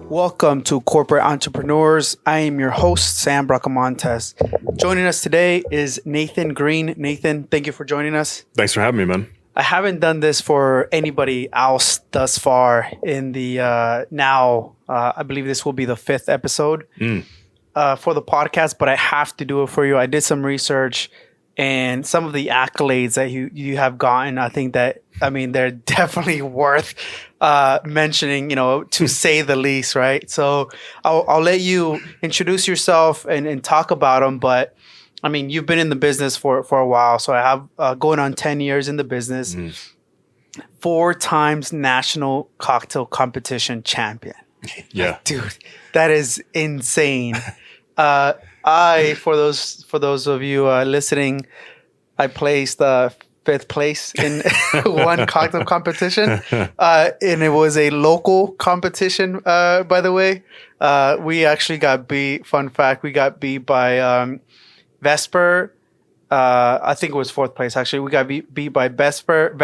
Welcome to Corporate Entrepreneurs. I am your host, Sam Bracamontes. Joining us today is Nathan Greene. Nathan, thank you for joining us. Thanks for having me, man. I haven't done this for anybody else thus far in the I believe this will be the 5th episode for the podcast, but I have to do it for you. I did some research and some of the accolades that you have gotten, I think that, they're definitely worth mentioning, to say the least, right? So I'll let you introduce yourself and talk about them, but you've been in the business for a while. So I have going on 10 years in the business, 4 times national cocktail competition champion. Yeah. Dude, that is insane. For those of you listening, I placed 5th place in one cocktail competition. And it was a local competition, by the way. We actually got beat. Fun fact, we got beat by Vesper. I think it was 4th place, actually. We got beat by Vesper,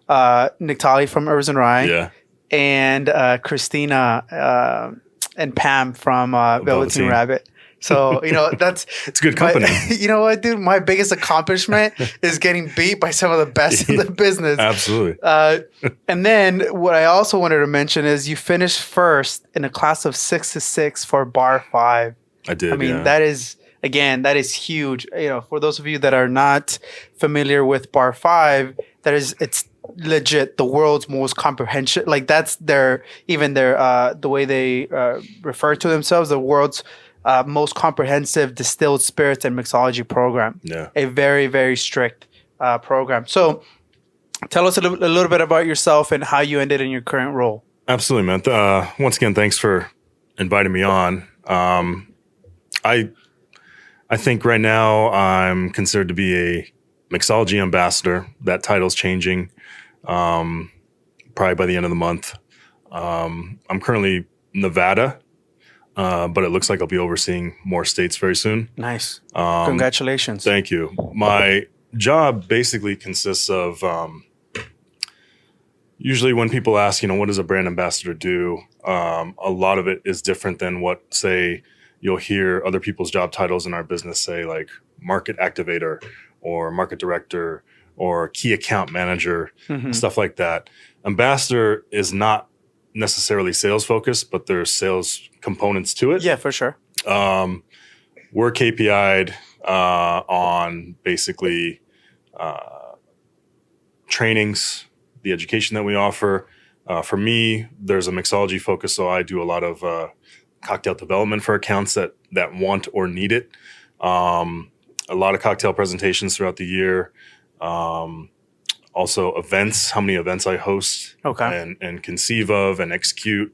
Nictali from Herbs and Rye. Yeah. And Christina and Pam from Velveteen Rabbit. So, it's good company. You know what, dude? My biggest accomplishment is getting beat by some of the best in the business. Absolutely. And then what I also wanted to mention is you finished 1st in a class of 6 to 6 for Bar 5. I did. That is huge. For those of you that are not familiar with Bar 5, it's legit the world's most comprehensive. Like that's the way they refer to themselves, the world's most comprehensive distilled spirits and mixology program. Yeah. A very, very strict program. So tell us a little bit about yourself and how you ended in your current role. Absolutely, man. Once again, thanks for inviting me on. I think right now I'm considered to be a mixology ambassador. That title's changing probably by the end of the month. I'm currently Nevada. But it looks like I'll be overseeing more states very soon. Nice. Congratulations. Thank you. My job basically consists of usually when people ask, what does a brand ambassador do? A lot of it is different than what, say, you'll hear other people's job titles in our business say, like market activator or market director or key account manager, stuff like that. Ambassador is not necessarily sales focused, but there's sales components to it. Yeah, for sure. We're KPI'd on basically trainings, the education that we offer. For me, there's a mixology focus, so I do a lot of cocktail development for accounts that want or need it. A lot of cocktail presentations throughout the year. Also events, how many events I host and conceive of and execute.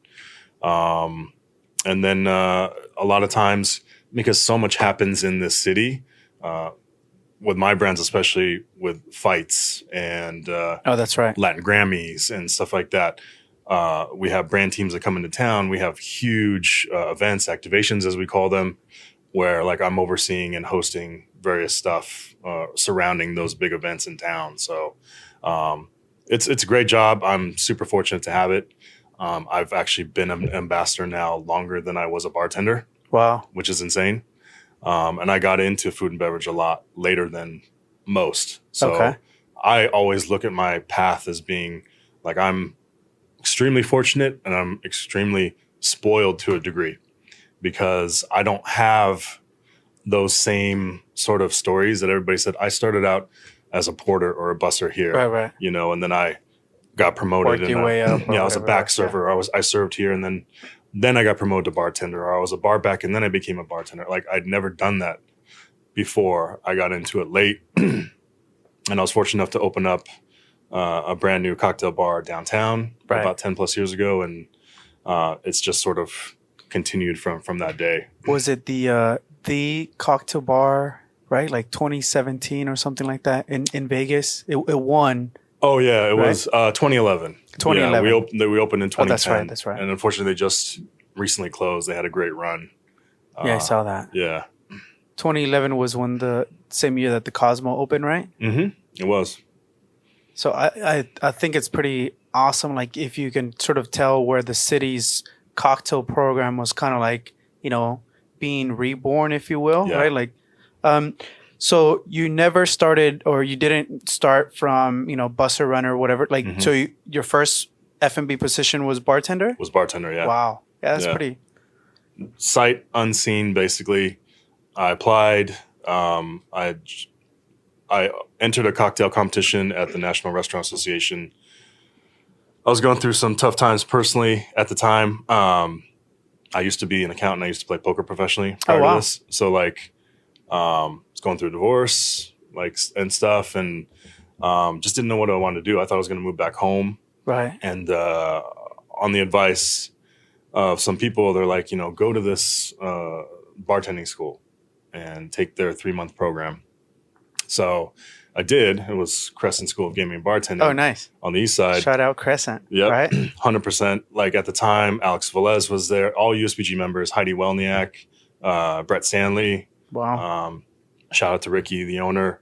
And then a lot of times, because so much happens in this city, with my brands, especially with fights and that's right, Latin Grammys and stuff like that. We have brand teams that come into town. We have huge events, activations as we call them, where like I'm overseeing and hosting various stuff surrounding those big events in town. So it's a great job. I'm super fortunate to have it. I've actually been an ambassador now longer than I was a bartender. Wow. Which is insane. And I got into food and beverage a lot later than most. So I always look at my path as being like I'm extremely fortunate and I'm extremely spoiled to a degree because I don't have those same sort of stories that everybody said. I started out as a porter or a busser here, right. And then I got promoted. Worked your way up. I was a back server. Yeah. I served here, and then I got promoted to bartender. Or I was a bar back, and then I became a bartender. Like I'd never done that before. I got into it late, and I was fortunate enough to open up a brand new cocktail bar downtown about 10 plus years ago, and it's just sort of continued from that day. Was it the cocktail bar? Right, like 2017 or something like that in Vegas. It won. Oh yeah, it was 2011. 2011. Yeah, we opened in 2010. That's right. And unfortunately, they just recently closed. They had a great run. Yeah, I saw that. Yeah. 2011 was when the same year that the Cosmo opened, right? Mm-hmm. It was. So I think it's pretty awesome. Like if you can sort of tell where the city's cocktail program was kind of like, being reborn, if you will, Yeah. right? Like, um, so you never started, or you didn't start from, busser runner or whatever. Like, so your first F&B position was bartender? Was bartender, yeah. Wow. Yeah, that's Yeah. pretty. Sight unseen, basically. I applied. I entered a cocktail competition at the National Restaurant Association. I was going through some tough times personally at the time. I used to be an accountant. I used to play poker professionally prior to this. So like, I was going through a divorce, like, and stuff, and just didn't know what I wanted to do. I thought I was going to move back home. Right. And on the advice of some people, they're like, go to this bartending school and take their 3-month program. So I did. It was Crescent School of Gaming and Bartending. Oh, nice. On the east side. Shout out Crescent. Yep. Right? 100%. Like at the time, Alex Velez was there. All USBG members, Heidi Welniak, Brett Stanley. Wow. Shout out to Ricky, the owner.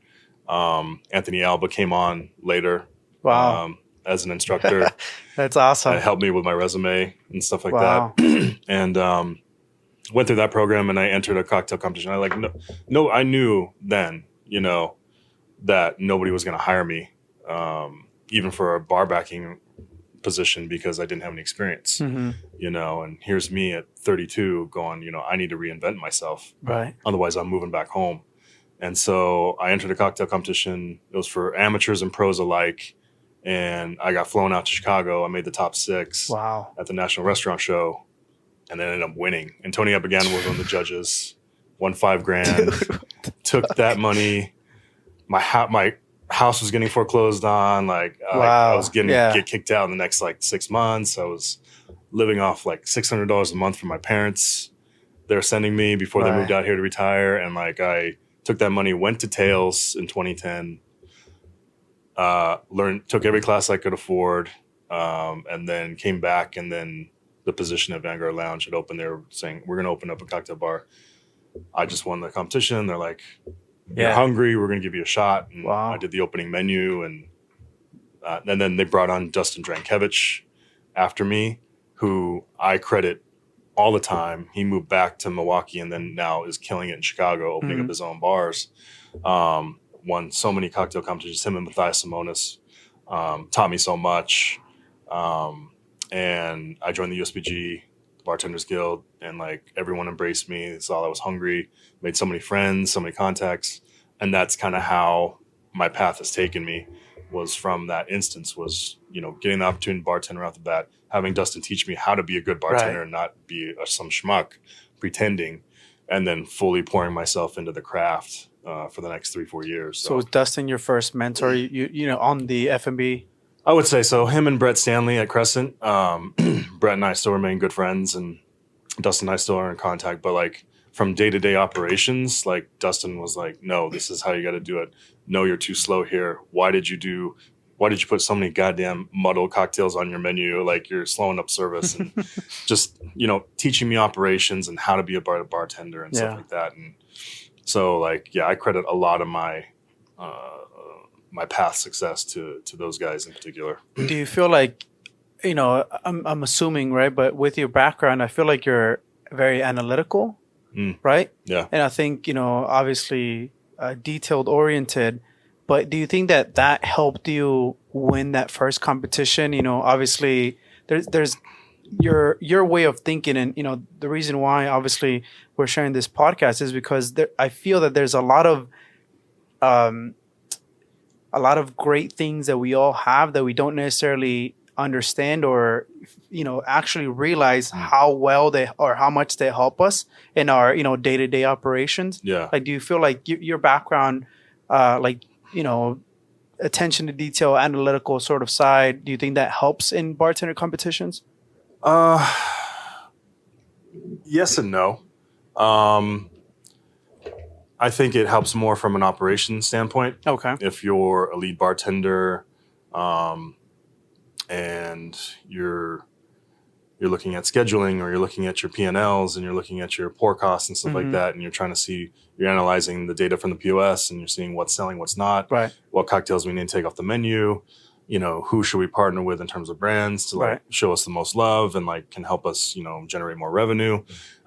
Anthony Alba came on later. Wow. As an instructor. That's awesome. Helped me with my resume and stuff like that. And went through that program, and I entered a cocktail competition. I knew then, that nobody was going to hire me, even for a bar backing position, because I didn't have any experience, and here's me at 32 going, I need to reinvent myself. Right. Otherwise I'm moving back home. And so I entered a cocktail competition. It was for amateurs and pros alike. And I got flown out to Chicago. I made the top 6 at the National Restaurant Show, and then ended up winning. And Tony Abigan was one of the judges, won $5,000, took that money. My house was getting foreclosed on. I was get kicked out in the next 6 months. I was living off $600 a month from my parents. They're sending me before they moved out here to retire. And I took that money, went to Tails in 2010, took every class I could afford, and then came back. And then the position at Vanguard Lounge had opened. They were saying, we're going to open up a cocktail bar. I just won the competition. They're like, you're hungry, we're going to give you a shot. And I did the opening menu, and then they brought on Dustin Drankevich after me, who I credit all the time. He moved back to Milwaukee and then now is killing it in Chicago, opening up his own bars. Won so many cocktail competitions. Him and Matthias Simonis taught me so much. And I joined the USBG Bartenders Guild, and everyone embraced me. They saw I was hungry, made so many friends, so many contacts. And that's kind of how my path has taken me, was from that instance, was, getting the opportunity to bartender out the bat, having Dustin teach me how to be a good bartender and not be some schmuck pretending, and then fully pouring myself into the craft for the next 3-4 years. So was Dustin your first mentor, on the F&B? I would say so. Him and Brett Stanley at Crescent. Brett and I still remain good friends, and Dustin and I still are in contact. But from day-to-day operations, Dustin was like, no, this is how you got to do it. No, you're too slow here. Why did you put so many goddamn muddled cocktails on your menu? You're slowing up service, and just, teaching me operations and how to be a bartender and stuff like that. And so I credit a lot of my my path success to those guys in particular. Do you feel like, I'm assuming, right? But with your background, I feel like you're very analytical, right? Yeah. And I think, obviously detailed oriented, but do you think that helped you win that first competition? Obviously there's your way of thinking, and, the reason why obviously we're sharing this podcast is because I feel that there's a lot of great things that we all have that we don't necessarily understand or, actually realize how well or how much they help us in our, day-to-day operations. Yeah. Do you feel like your background, attention to detail, analytical sort of side, do you think that helps in bartender competitions? Yes and no. I think it helps more from an operations standpoint. Okay. If you're a lead bartender, and you're looking at scheduling, or you're looking at your P&Ls, and you're looking at your pour costs and stuff like that, and you're trying to see, you're analyzing the data from the POS, and you're seeing what's selling, what's not, right? What cocktails we need to take off the menu. who should we partner with in terms of brands to like Right. show us the most love and like can help us, generate more revenue. I